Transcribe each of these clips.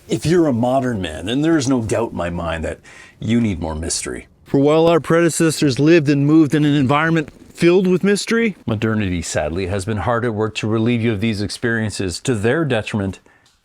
If you're a modern man, then there's no doubt in my mind that you need more mystery. For while our predecessors lived and moved in an environment filled with mystery, modernity, sadly, has been hard at work to relieve you of these experiences to their detriment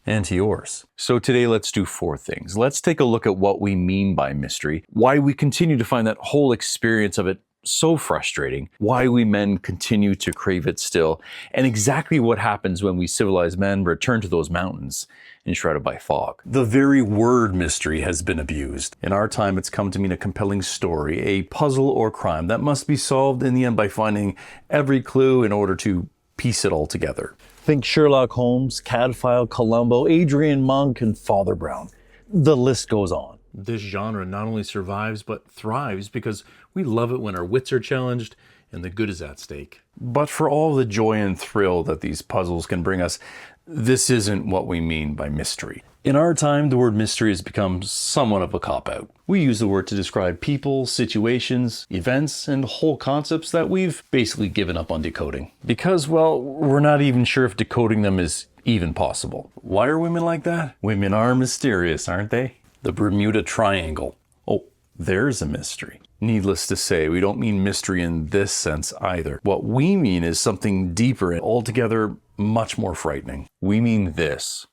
and to yours. So today, let's do 4 things. Let's take a look at what we mean by mystery, why we continue to find that whole experience of it so frustrating, why we men continue to crave it still, and exactly what happens when we civilized men return to those mountains enshrouded by fog. The very word mystery has been abused. In our time, it's come to mean a compelling story, a puzzle or crime that must be solved in the end by finding every clue in order to piece it all together. think Sherlock Holmes, Cadfael, Columbo, Adrian Monk, and Father Brown. The list goes on. This genre not only survives, but thrives because we love it when our wits are challenged and the good is at stake. But for all the joy and thrill that these puzzles can bring us, this isn't what we mean by mystery. In our time, the word mystery has become somewhat of a cop-out. We use the word to describe people, situations, events, and whole concepts that we've basically given up on decoding. Because, well, we're not even sure if decoding them is even possible. Why are women like that? Women are mysterious, aren't they? The Bermuda Triangle. Oh, there's a mystery. Needless to say, we don't mean mystery in this sense either. What we mean is something deeper and altogether much more frightening. We mean this.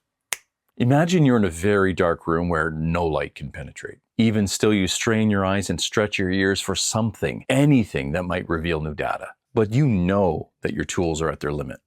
Imagine you're in a very dark room where no light can penetrate. Even still, you strain your eyes and stretch your ears for something, anything that might reveal new data. But you know that your tools are at their limit.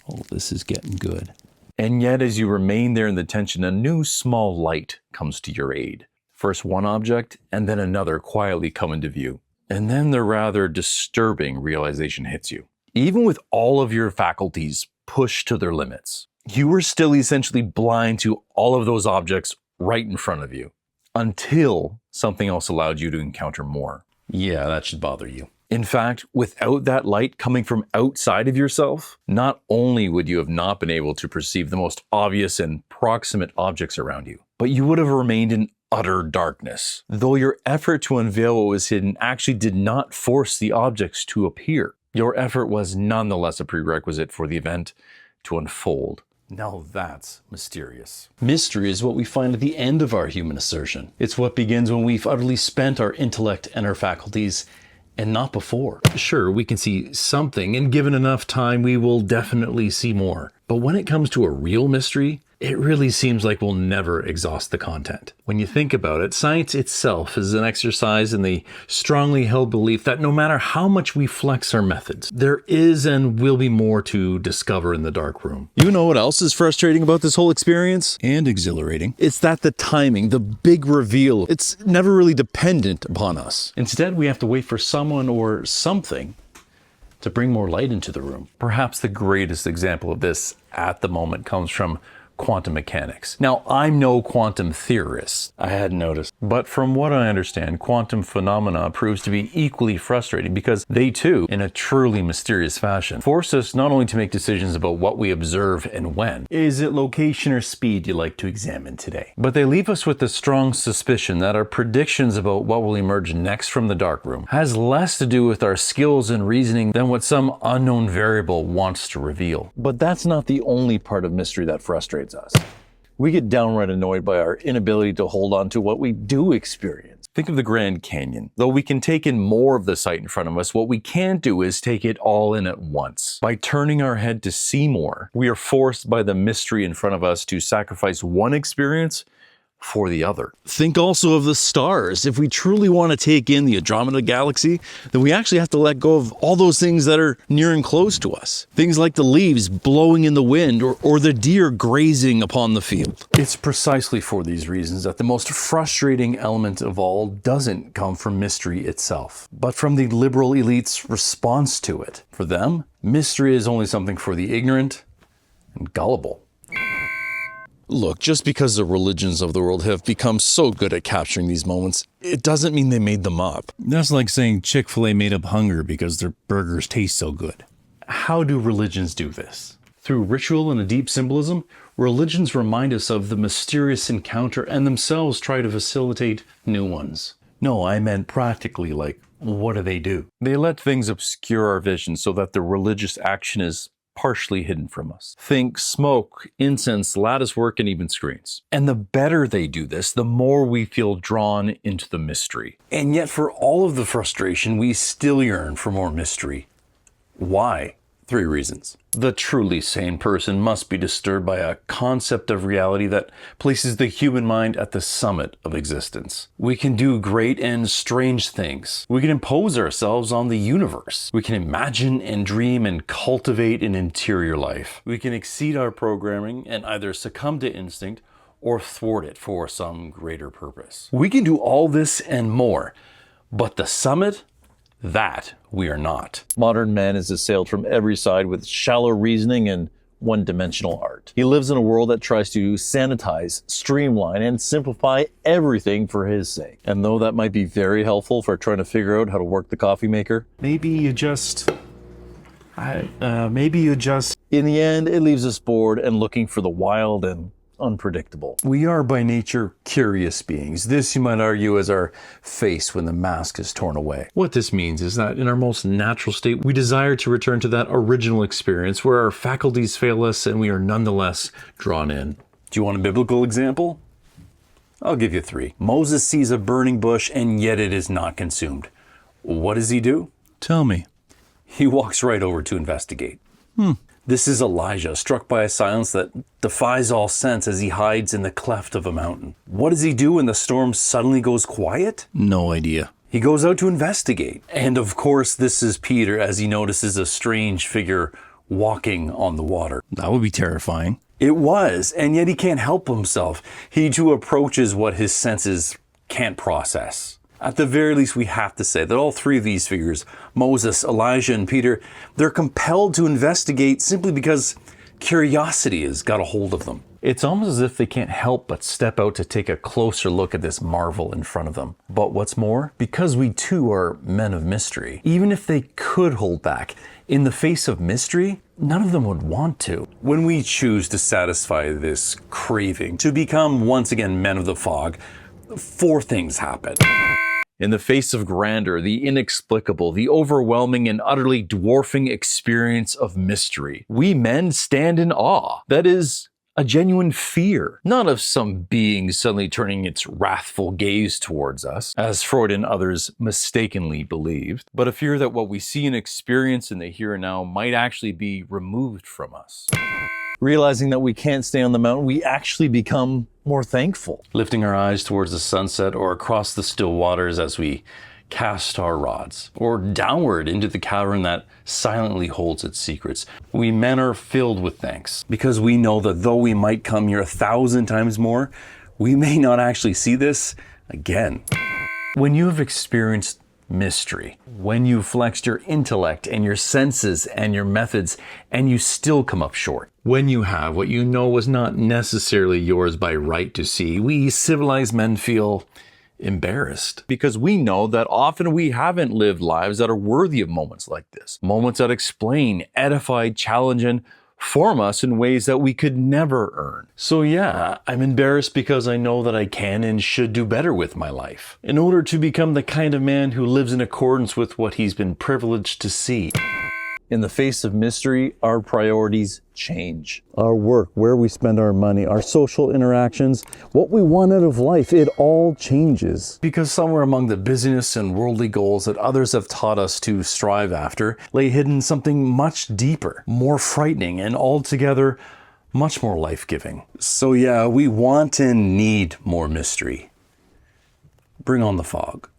Oh, this is getting good. And yet, as you remain there in the tension, a new small light comes to your aid. First one object, and then another quietly come into view. And then the rather disturbing realization hits you. Even with all of your faculties pushed to their limits, you were still essentially blind to all of those objects right in front of you, until something else allowed you to encounter more. Yeah, that should bother you. In fact, without that light coming from outside of yourself, not only would you have not been able to perceive the most obvious and proximate objects around you, but you would have remained in utter darkness, though your effort to unveil what was hidden actually did not force the objects to appear. Your effort was nonetheless a prerequisite for the event to unfold. Now that's mysterious. Mystery is what we find at the end of our human assertion. It's what begins when we've utterly spent our intellect and our faculties, and not before. Sure, we can see something, and given enough time, we will definitely see more. But when it comes to a real mystery, it really seems like we'll never exhaust the content. When you think about it, science itself is an exercise in the strongly held belief that no matter how much we flex our methods, there is and will be more to discover in the dark room. You know what else is frustrating about this whole experience? And exhilarating. It's that the timing, the big reveal, it's never really dependent upon us. Instead, we have to wait for someone or something to bring more light into the room. Perhaps the greatest example of this at the moment comes from quantum mechanics. Now, I'm no quantum theorist. I hadn't noticed. But from what I understand, quantum phenomena proves to be equally frustrating because they too, in a truly mysterious fashion, force us not only to make decisions about what we observe and when. Is it location or speed you like to examine today? But they leave us with the strong suspicion that our predictions about what will emerge next from the darkroom has less to do with our skills and reasoning than what some unknown variable wants to reveal. But that's not the only part of mystery that frustrates us. We get downright annoyed by our inability to hold on to what we do experience. Think of the Grand Canyon. Though we can take in more of the sight in front of us, what we can't do is take it all in at once. By turning our head to see more, we are forced by the mystery in front of us to sacrifice one experience for the other. Think also of the stars. If we truly want to take in the Andromeda Galaxy, then we actually have to let go of all those things that are near and close to us. Things like the leaves blowing in the wind or the deer grazing upon the field. It's precisely for these reasons that the most frustrating element of all doesn't come from mystery itself, but from the liberal elite's response to it. For them, mystery is only something for the ignorant and gullible. Look, just because the religions of the world have become so good at capturing these moments, it doesn't mean they made them up. That's like saying Chick-fil-A made up hunger because their burgers taste so good. How do religions do this? Through ritual and a deep symbolism, religions remind us of the mysterious encounter and themselves try to facilitate new ones. No, I meant practically, like, what do? They let things obscure our vision so that the religious action is partially hidden from us. Think smoke, incense, latticework, and even screens. And the better they do this, the more we feel drawn into the mystery. And yet, for all of the frustration, we still yearn for more mystery. Why? 3 reasons. The truly sane person must be disturbed by a concept of reality that places the human mind at the summit of existence. We can do great and strange things. We can impose ourselves on the universe. We can imagine and dream and cultivate an interior life. We can exceed our programming and either succumb to instinct or thwart it for some greater purpose. We can do all this and more, but the summit? That we are not. Modern man is assailed from every side with shallow reasoning and one-dimensional art. He lives in a world that tries to sanitize, streamline, and simplify everything for his sake. And though that might be very helpful for trying to figure out how to work the coffee maker, Maybe you just. In in the end, it leaves us bored and looking for the wild and unpredictable. We are by nature curious beings. This, you might argue, is our face when the mask is torn away. What this means is that in our most natural state, we desire to return to that original experience where our faculties fail us and we are nonetheless drawn in. Do you want a biblical example? I'll give you 3. Moses sees a burning bush and yet it is not consumed. What does he do? Tell me. He walks right over to investigate. This is Elijah, struck by a silence that defies all sense as he hides in the cleft of a mountain. What does he do when the storm suddenly goes quiet? No idea. He goes out to investigate. And of course, this is Peter as he notices a strange figure walking on the water. That would be terrifying. It was, and yet he can't help himself. He too approaches what his senses can't process. At the very least, we have to say that all 3 of these figures, Moses, Elijah, and Peter, they're compelled to investigate simply because curiosity has got a hold of them. It's almost as if they can't help but step out to take a closer look at this marvel in front of them. But what's more, because we too are men of mystery, even if they could hold back, in the face of mystery, none of them would want to. When we choose to satisfy this craving, to become once again men of the fog, 4 things happen. In the face of grandeur, the inexplicable, the overwhelming and utterly dwarfing experience of mystery, we men stand in awe. That is, a genuine fear, not of some being suddenly turning its wrathful gaze towards us, as Freud and others mistakenly believed, but a fear that what we see and experience in the here and now might actually be removed from us. Realizing that we can't stay on the mountain, we actually become more thankful. Lifting our eyes towards the sunset or across the still waters as we cast our rods, or downward into the cavern that silently holds its secrets. We men are filled with thanks because we know that though we might come here 1,000 times more, we may not actually see this again. When you have experienced mystery, when you flexed your intellect and your senses and your methods and you still come up short, When you have what you know was not necessarily yours by right to see, we civilized men feel embarrassed because we know that often we haven't lived lives that are worthy of moments like this. Moments that explain, edify, challenge, and form us in ways that we could never earn. So yeah, I'm embarrassed because I know that I can and should do better with my life in order to become the kind of man who lives in accordance with what he's been privileged to see. In the face of mystery, our priorities change. Our work, where we spend our money, our social interactions, what we want out of life, it all changes. Because somewhere among the busyness and worldly goals that others have taught us to strive after lay hidden something much deeper, more frightening, and altogether much more life-giving. So yeah, we want and need more mystery. Bring on the fog.